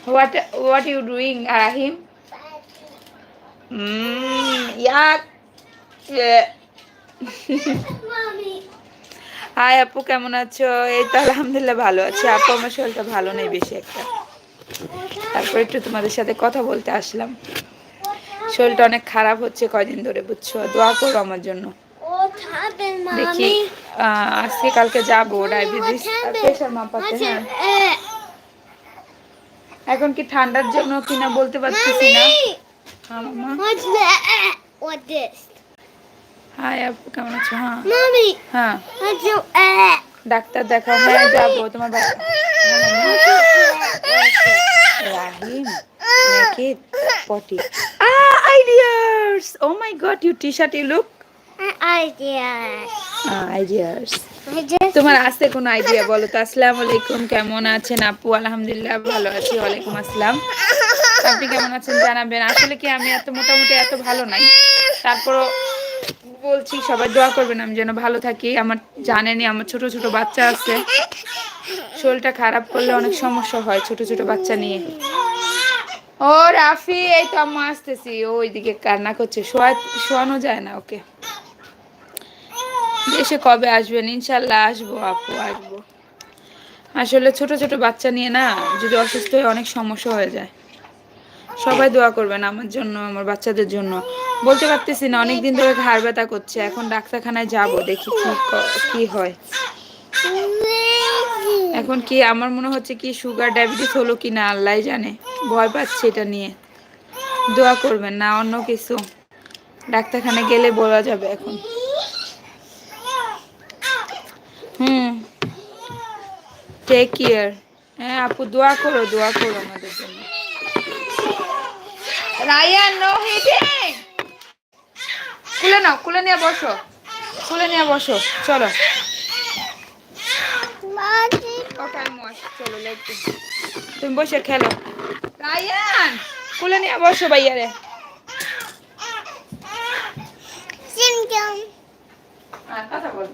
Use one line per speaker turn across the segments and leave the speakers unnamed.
What you doing, Rahim? Yuck. Yeah. Hi আপু, কেমন আছো? এই তো আলহামদুলিল্লাহ ভালো আছি আপু। আমার শরীরটা ভালো নেই বেশি একটা, তারপর একটু তোমাদের সাথে কথা বলতে আসলাম। শরীরটা অনেক খারাপ হচ্ছে কয়দিন ধরে, বুঝছো? দোয়া করো আমার জন্য। দেখি আজকে কালকে যাবো ডায়াবেটিস আর প্রেশার মাপাতে। হ্যাঁ, এখন কি ঠান্ডার জন্য কিনা বলতে পারতেছি না। হাই আপু, কেমন আছো? হ্যাঁ হ্যাঁ, ডাক্তার দেখাও। হ্যাঁ যাবো। তোমার রাহিম naked potty. Ideas. Oh my god, you t-shirt you look. Ideas. তোমার আছে কোন আইডিয়া বলো তো? আসসালামু আলাইকুম, কেমন আছেন আপু? আলহামদুলিল্লাহ ভালো আছি। ওয়ালাইকুম আসসালাম। আপনি কেমন আছেন জানাবেন। আসলে কি আমি এত মোটামুটি এত ভালো নাই, তারপরও বলছি সবাই দোয়া করবেন আমি যেন ভালো থাকি। আমার জানেনই আমার ছোট ছোট বাচ্চা আছে, শরীরটা খারাপ করলে অনেক সমস্যা হয় ছোট ছোট বাচ্চা নিয়ে। ও রাফি, এই তো আম্মা আসতেছি। ও ওইদিকে কান্না করছে, শোয়ানো যায় না ওকে। দেশে কবে আসবেন? ইনশাল্লাহ আসবো আপু, আসবো। আসলে ছোট ছোট বাচ্চা নিয়ে না, যদি অসুস্থ হয়ে অনেক সমস্যা হয়ে যায়। সবাই দোয়া করবেন আমার জন্য, আমার বাচ্চাদের জন্য। বলতে পারতেছি না, অনেকদিন ধরে ঘাড় ব্যথা করছে। এখন ডাক্তারখানায় যাব, দেখি কি হয়। এখন কি আমার মনে হচ্ছে কি সুগার ডায়াবেটিস হলো কি না আল্লাহ জানে। ভয় পাচ্ছি এটা নিয়ে। দোয়া করবেন না অন্য কিছু, ডাক্তারখানে গেলে বলা যাবে এখন। Take care. হ্যাঁ আপু, দোয়া করো আমাদের জন্য। Ryan, no hitting. খুলে নিয়ে বসো, চলো। চলো লেগে তুমি বসে খেলো। রায়ান, খুলে নিয়ে বসো ভাইয়ারে। কথা বল।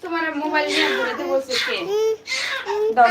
তোমার মোবাইল নিয়ে ঘুরতে বলছে কে? দাও।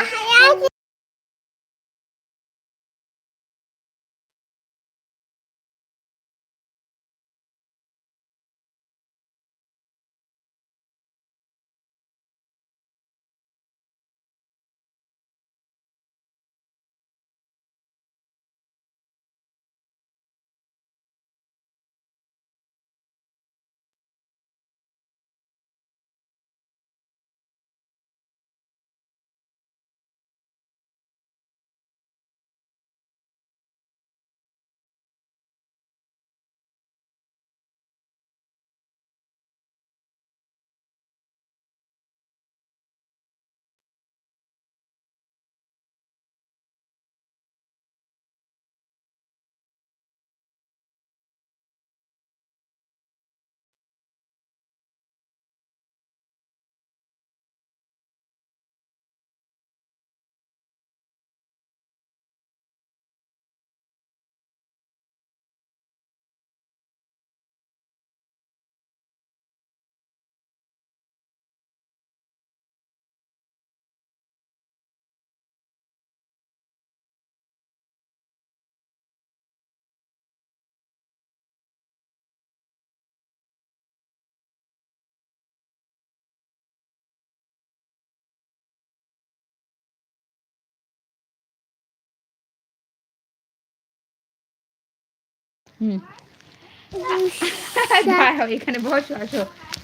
এখানে বসো, আসো।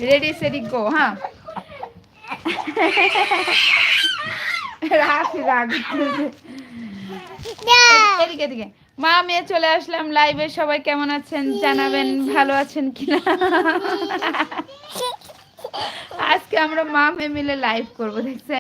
রেডি সেডি গো। হ্যাঁ, এদিকে এদিকে। মা মেয়ে চলে আসলাম লাইভে। সবাই কেমন আছেন জানাবেন, ভালো আছেন কিনা। আজকে আমরা মা মেয়ে মিলে লাইভ করবো, দেখছেন?